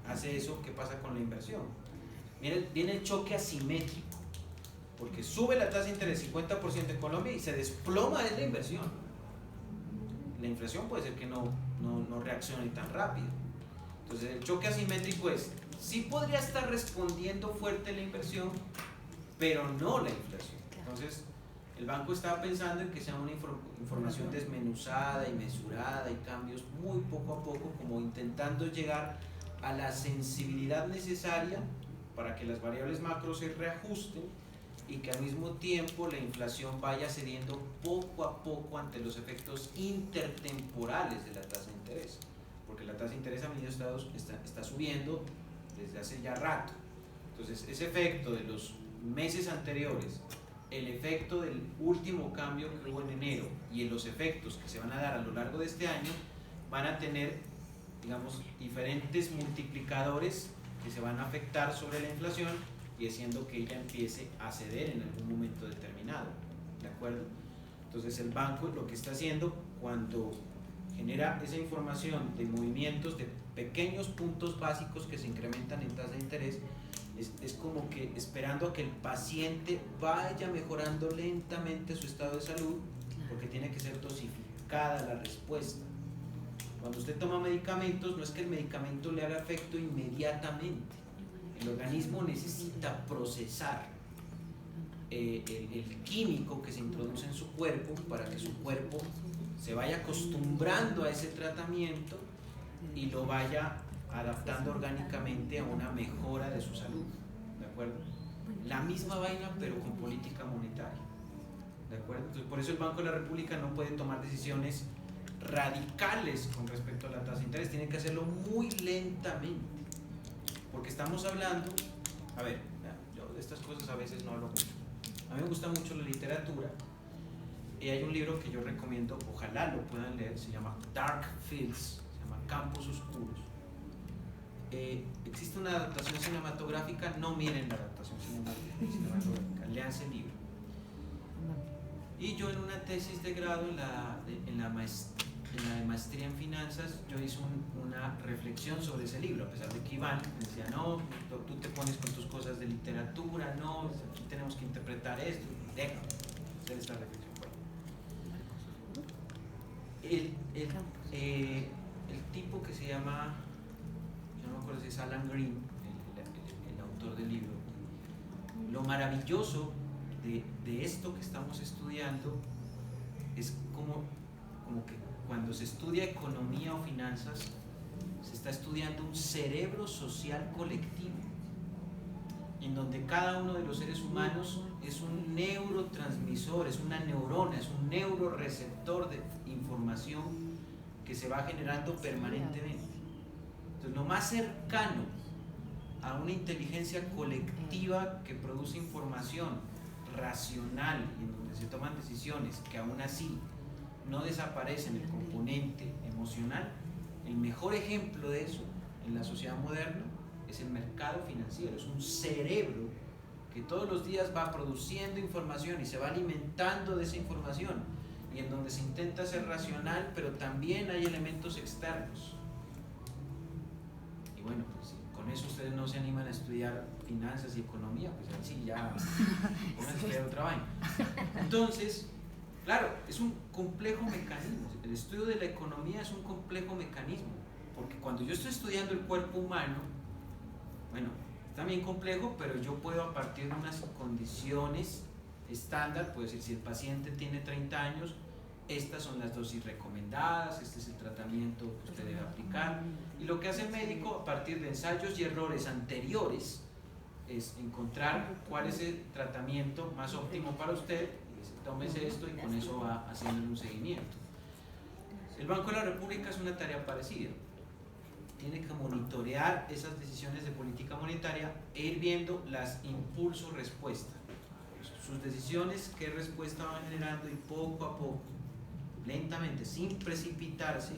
hace eso? ¿Qué pasa con la inversión? Viene el choque asimétrico, porque sube la tasa de interés 50% en Colombia y se desploma la inversión. La inflación puede ser que no reaccione tan rápido. Entonces el choque asimétrico es, sí podría estar respondiendo fuerte la inversión, pero no la inflación. Entonces el banco está pensando en que sea una información desmenuzada y mesurada y cambios muy poco a poco, como intentando llegar a la sensibilidad necesaria para que las variables macro se reajusten y que al mismo tiempo la inflación vaya cediendo poco a poco ante los efectos intertemporales de la tasa de interés, porque la tasa de interés a medios estados está subiendo desde hace ya rato. Entonces ese efecto de los meses anteriores, el efecto del último cambio que hubo en enero y los efectos que se van a dar a lo largo de este año van a tener, digamos, diferentes multiplicadores que se van a afectar sobre la inflación y haciendo que ella empiece a ceder en algún momento determinado, ¿de acuerdo? Entonces el banco lo que está haciendo cuando genera esa información de movimientos de pequeños puntos básicos que se incrementan en tasa de interés, es como que esperando a que el paciente vaya mejorando lentamente su estado de salud, porque tiene que ser dosificada la respuesta. Cuando usted toma medicamentos, no es que el medicamento le haga efecto inmediatamente. El organismo necesita procesar el químico que se introduce en su cuerpo para que su cuerpo se vaya acostumbrando a ese tratamiento y lo vaya adaptando orgánicamente a una mejora de su salud, ¿de acuerdo? La misma vaina pero con política monetaria, ¿de acuerdo? Entonces, por eso el Banco de la República no puede tomar decisiones radicales con respecto a la tasa de interés, tiene que hacerlo muy lentamente, porque estamos hablando, a ver, yo de estas cosas a veces no hablo mucho, a mí me gusta mucho la literatura, y hay un libro que yo recomiendo, ojalá lo puedan leer, se llama Dark Fields, se llama Campos Oscuros. Existe una adaptación cinematográfica, no miren la adaptación cinematográfica, leanse el libro. Y yo en una tesis de grado, en la de maestría en finanzas, yo hice una reflexión sobre ese libro, a pesar de que Iván me decía, no, tú te pones con tus cosas de literatura, no, aquí tenemos que interpretar esto, déjame hacer esta reflexión. El tipo que se llama, yo no me acuerdo si es Alan Green, el autor del libro, lo maravilloso de esto que estamos estudiando es como que cuando se estudia economía o finanzas, se está estudiando un cerebro social colectivo, en donde cada uno de los seres humanos es un neurotransmisor, es una neurona, es un neuroreceptor de información que se va generando permanentemente. Entonces, lo más cercano a una inteligencia colectiva que produce información racional, en donde se toman decisiones que aún así no desaparecen el componente emocional, el mejor ejemplo de eso en la sociedad moderna es el mercado financiero, es un cerebro que todos los días va produciendo información y se va alimentando de esa información, y en donde se intenta ser racional, pero también hay elementos externos. Y bueno, pues si con eso ustedes no se animan a estudiar finanzas y economía, pues ahí sí ya pónganse a estudiar otra vaina. Entonces, claro, es un complejo mecanismo. El estudio de la economía es un complejo mecanismo, porque cuando yo estoy estudiando el cuerpo humano, bueno, es también complejo, pero yo puedo, a partir de unas condiciones estándar, puedo decir, si el paciente tiene 30 años, estas son las dosis recomendadas, este es el tratamiento que usted debe aplicar, y lo que hace el médico a partir de ensayos y errores anteriores es encontrar cuál es el tratamiento más óptimo para usted, y dice, tómese esto, y con eso va haciendo un seguimiento. El Banco de la República es una tarea parecida, tiene que monitorear esas decisiones de política monetaria e ir viendo las impulso-respuesta, sus decisiones, qué respuesta van generando, y poco a poco, lentamente, sin precipitarse,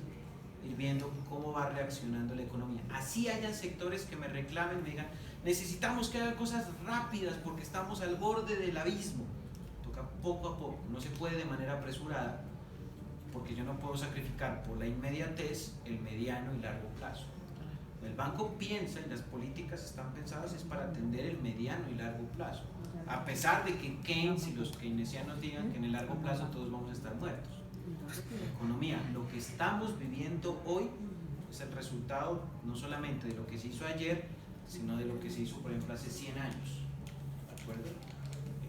ir viendo cómo va reaccionando la economía. Así hayan sectores que me reclamen, me digan, necesitamos que haga cosas rápidas porque estamos al borde del abismo. Toca poco a poco, no se puede de manera apresurada, porque yo no puedo sacrificar por la inmediatez el mediano y largo plazo. El banco piensa, y las políticas están pensadas es para atender el mediano y largo plazo, a pesar de que Keynes y los keynesianos digan que en el largo plazo todos vamos a estar muertos. La economía, lo que estamos viviendo hoy es el resultado no solamente de lo que se hizo ayer, sino de lo que se hizo, por ejemplo, hace 100 años. ¿De acuerdo?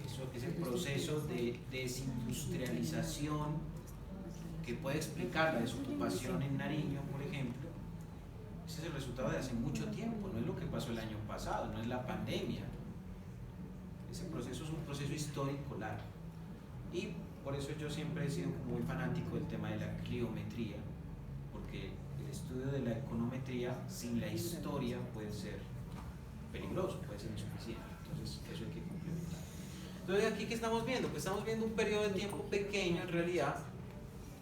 Eso es el proceso de desindustrialización que puede explicar la desocupación en Nariño, por ejemplo. Ese es el resultado de hace mucho tiempo, no es lo que pasó el año pasado, no es la pandemia. Ese proceso es un proceso histórico largo. Y por eso yo siempre he sido muy fanático del tema de la cliometría, porque el estudio de la econometría sin la historia puede ser peligroso, puede ser insuficiente. Entonces eso hay que complementar. Entonces aquí, ¿qué estamos viendo? Pues estamos viendo un periodo de tiempo pequeño en realidad,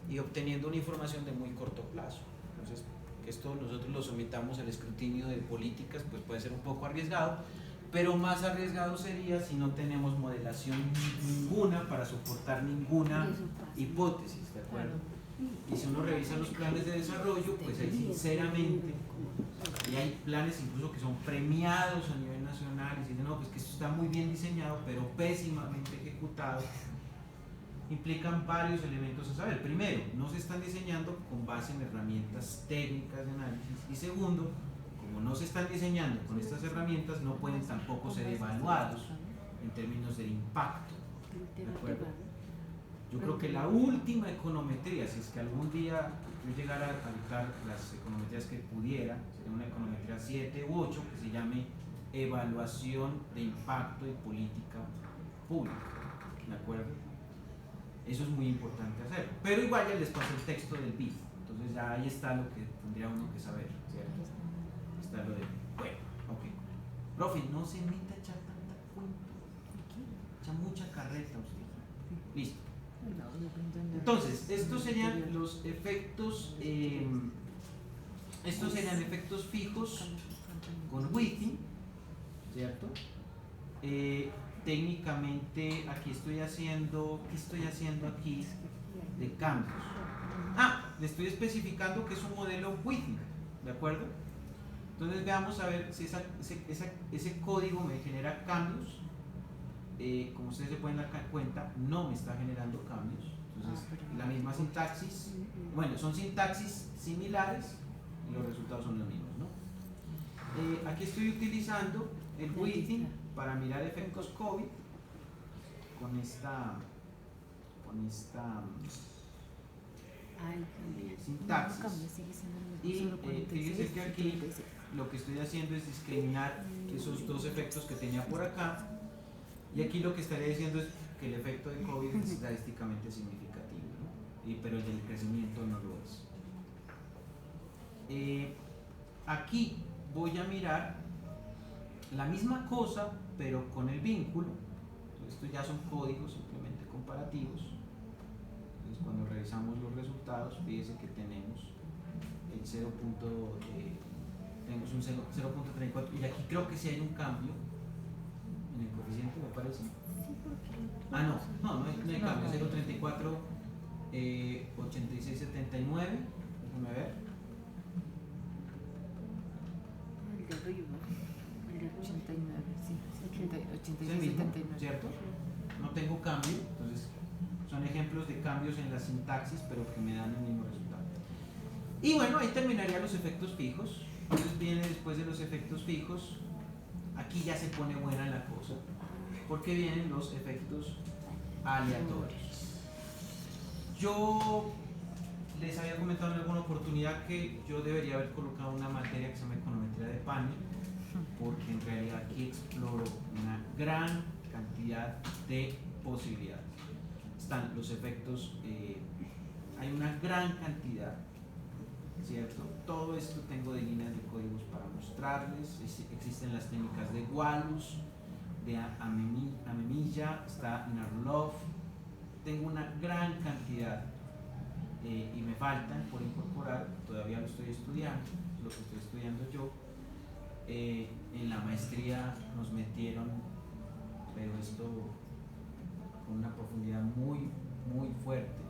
y obteniendo una información de muy corto plazo. Entonces, que esto nosotros lo sometamos al escrutinio de políticas, pues puede ser un poco arriesgado, pero más arriesgado sería si no tenemos modelación ninguna para soportar ninguna hipótesis, ¿de acuerdo? Y si uno revisa los planes de desarrollo, pues ahí sinceramente, y hay planes incluso que son premiados a nivel nacional y dicen, no, pues que esto está muy bien diseñado, pero pésimamente ejecutado, implican varios elementos a saber. Primero, no se están diseñando con base en herramientas técnicas de análisis, y segundo, como no se están diseñando con estas herramientas, no pueden tampoco ser evaluados en términos del impacto, ¿de acuerdo? Yo creo que la última econometría, si es que algún día yo llegara a habitar las econometrías que pudiera, sería una econometría 7 u 8 que se llame evaluación de impacto y política pública, ¿de acuerdo? Eso es muy importante hacer, pero igual ya les pasé el texto del BIF, entonces ya ahí está lo que tendría uno que saber, ¿cierto? Está lo de, bueno, ok. Profe, no se meta a echar tanta cuenta, echa mucha carreta usted. Listo. Entonces, estos serían los efectos, estos serían efectos fijos con Witty, ¿cierto? Técnicamente aquí estoy haciendo, ¿qué estoy haciendo aquí de cambios? Le estoy especificando que es un modelo Witty, ¿de acuerdo? Entonces veamos a ver si ese código me genera cambios. Como ustedes se pueden dar cuenta, no me está generando cambios. Entonces, la misma sintaxis, bueno, son sintaxis similares y los resultados son los mismos, ¿no? Aquí estoy utilizando el Witty para mirar efectos COVID con esta sintaxis. Y fíjense que aquí lo que estoy haciendo es discriminar esos dos efectos que tenía por acá. Y aquí lo que estaría diciendo es que el efecto de COVID es estadísticamente significativo, ¿no? Pero el del crecimiento no lo es. Aquí voy a mirar la misma cosa, pero con el vínculo. Estos ya son códigos simplemente comparativos. Entonces, cuando revisamos los resultados, fíjense que tenemos el tenemos un 0.34, y aquí creo que sí hay un cambio en el coeficiente, me parece. No hay cambio, 0.34, 86.79, déjame ver. El de arriba, el de 89, sí, 86, Es el mismo, 79. ¿cierto? No tengo cambio, entonces son ejemplos de cambios en la sintaxis, pero que me dan el mismo resultado. Y bueno, ahí terminaría los efectos fijos. Entonces viene después de los efectos fijos, aquí ya se pone buena la cosa, porque vienen los efectos aleatorios. Yo les había comentado en alguna oportunidad que yo debería haber colocado una materia que se llama econometría de panel, porque en realidad aquí exploro una gran cantidad de posibilidades. Están los efectos, hay una gran cantidad, ¿cierto? Todo esto tengo de líneas de códigos para mostrarles. Existen las técnicas de Walus, de Amemilla, está Narlov. Tengo una gran cantidad y me faltan por incorporar, todavía lo estoy estudiando, lo que estoy estudiando yo. En la maestría nos metieron, pero esto con una profundidad muy, muy fuerte.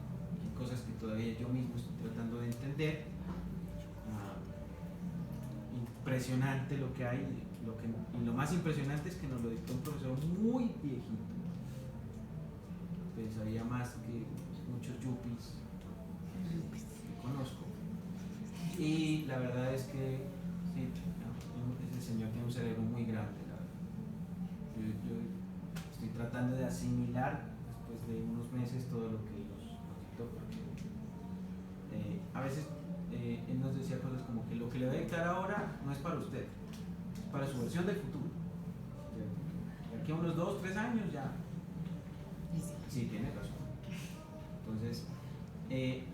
Hay cosas que todavía yo mismo estoy tratando de entender. Impresionante lo que hay, y lo más impresionante es que nos lo dictó un profesor muy viejito, que sabía más que muchos yuppies que conozco, y la verdad es que sí, ese señor tiene un cerebro muy grande, la verdad. Yo estoy tratando de asimilar después de unos meses todo lo que nos dictó, porque a veces él nos decía cosas como que lo que le voy a dictar ahora no es para usted, es para su versión del futuro. De aquí a unos 2, 3 años ya. Sí, tiene razón. Entonces,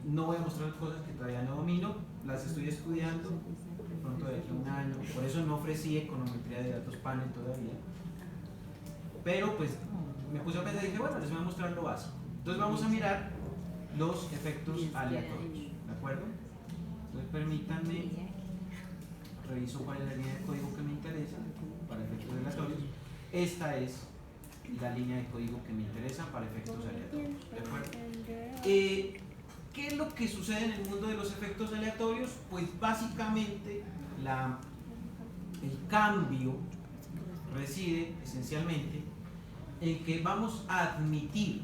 no voy a mostrar cosas que todavía no domino, las estoy estudiando, de pronto de aquí a un año. Por eso no ofrecí econometría de datos panel todavía. Pero pues me puse a pensar y dije, bueno, les voy a mostrar lo básico. Entonces vamos a mirar los efectos aleatorios, ¿de acuerdo? Entonces permítanme, reviso cuál es la línea de código que me interesa para efectos aleatorios. Esta es la línea de código que me interesa para efectos aleatorios. ¿De acuerdo? ¿Qué es lo que sucede en el mundo de los efectos aleatorios? Pues básicamente el cambio reside esencialmente en que vamos a admitir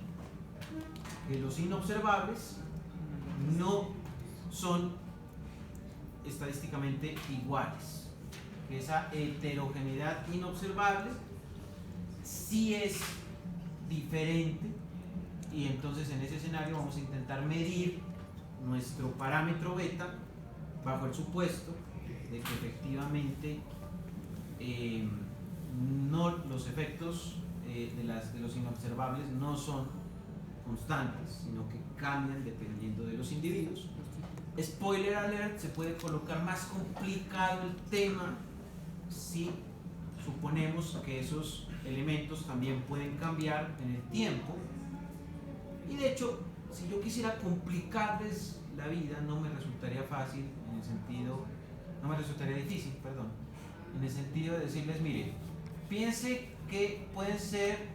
que los inobservables no son estadísticamente iguales, que esa heterogeneidad inobservable sí es diferente, y entonces en ese escenario vamos a intentar medir nuestro parámetro beta bajo el supuesto de que efectivamente los efectos de los inobservables no son constantes, sino que cambian dependiendo de los individuos. Spoiler alert, se puede colocar más complicado el tema si suponemos que esos elementos también pueden cambiar en el tiempo, y de hecho si yo quisiera complicarles la vida no me resultaría fácil, en el sentido, no me resultaría difícil, perdón, en el sentido de decirles, mire, piense que pueden ser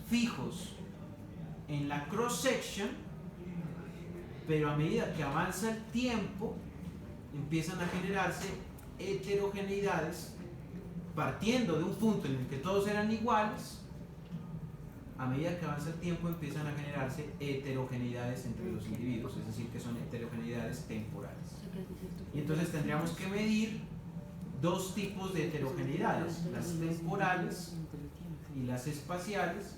fijos en la cross section, pero a medida que avanza el tiempo empiezan a generarse heterogeneidades partiendo de un punto en el que todos eran iguales. A medida que avanza el tiempo empiezan a generarse heterogeneidades entre los individuos, es decir, que son heterogeneidades temporales. Y entonces tendríamos que medir dos tipos de heterogeneidades, las temporales y las espaciales,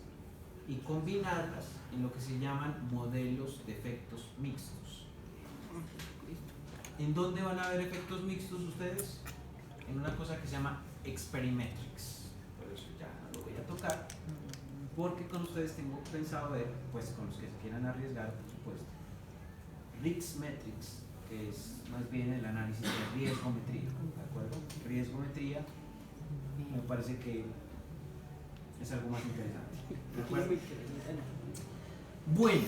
y combinarlas en lo que se llaman modelos de efectos mixtos. ¿En dónde van a ver efectos mixtos ustedes? En una cosa que se llama Experimetrics. Por eso ya no lo voy a tocar, porque con ustedes tengo pensado ver, pues con los que se quieran arriesgar, por supuesto, Riskmetrics, que es más bien el análisis de riesgometría, ¿de acuerdo? Riesgometría me parece que es algo más interesante, ¿de acuerdo? Bueno,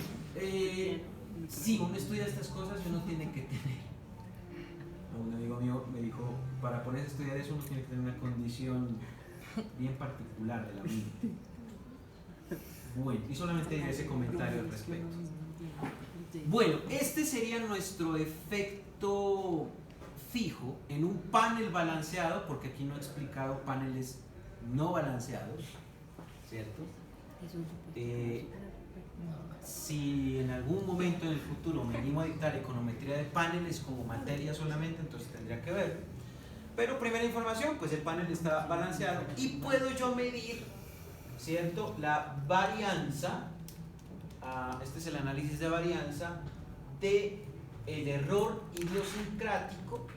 si uno estudia estas cosas uno tiene que tener, un amigo mío me dijo, para ponerse a estudiar eso uno tiene que tener una condición bien particular de la mente. Bueno, y solamente diré ese comentario al respecto. Bueno, este sería nuestro efecto fijo en un panel balanceado, porque aquí no he explicado paneles no balanceados, ¿cierto? Si en algún momento en el futuro me animo a dictar econometría de paneles como materia solamente, entonces tendría que ver. Pero primera información, pues el panel está balanceado y puedo yo medir, ¿cierto?, la varianza, este es el análisis de varianza, de el error idiosincrático.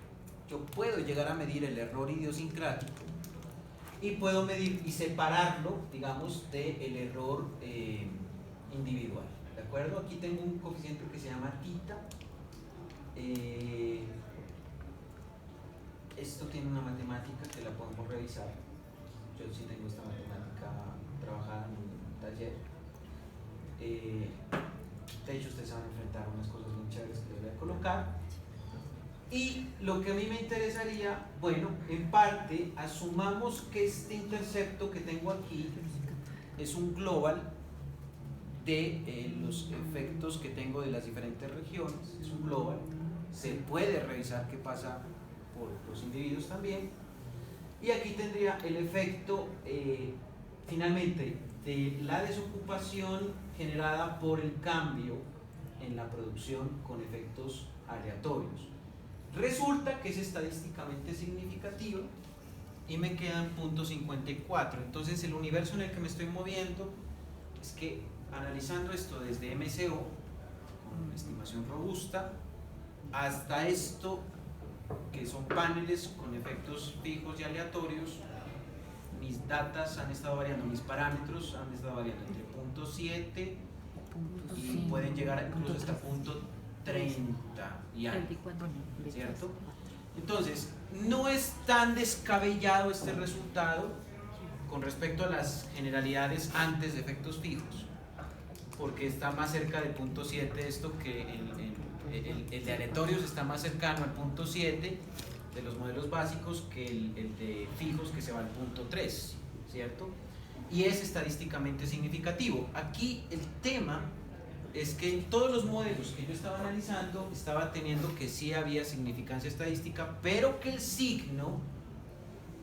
Yo puedo llegar a medir el error idiosincrático y puedo medir y separarlo, digamos, del error individual, ¿de acuerdo? Aquí tengo un coeficiente que se llama θ. Esto tiene una matemática que la podemos revisar. Yo sí tengo esta matemática trabajada en un taller. De hecho, ustedes se van a enfrentar a unas cosas muy chéveres que les voy a colocar. Y lo que a mí me interesaría, bueno, en parte, asumamos que este intercepto que tengo aquí es un global de los efectos que tengo de las diferentes regiones, es un global. Se puede revisar qué pasa por los individuos también. Y aquí tendría el efecto, finalmente, de la desocupación generada por el cambio en la producción con efectos aleatorios. Resulta que es estadísticamente significativa y me quedan 0.54. Entonces el universo en el que me estoy moviendo es que, analizando esto desde MCO con estimación robusta hasta esto que son paneles con efectos fijos y aleatorios, mis datas han estado variando, mis parámetros han estado variando entre 0.7 y pueden llegar incluso hasta 0.30 y algo, ¿cierto? Entonces, no es tan descabellado este resultado con respecto a las generalidades antes de efectos fijos, porque está más cerca de 0.7 esto que en el de aleatorios está más cercano al punto 7 de los modelos básicos que el de fijos, que se va al punto 3, ¿cierto? Y es estadísticamente significativo. Aquí el tema es que en todos los modelos que yo estaba analizando estaba teniendo que sí había significancia estadística, pero que el signo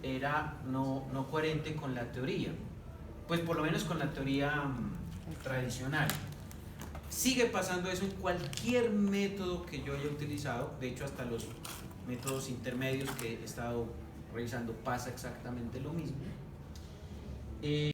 era no coherente con la teoría, pues por lo menos con la teoría tradicional. Sigue pasando eso en cualquier método que yo haya utilizado. De hecho, hasta los métodos intermedios que he estado revisando pasa exactamente lo mismo.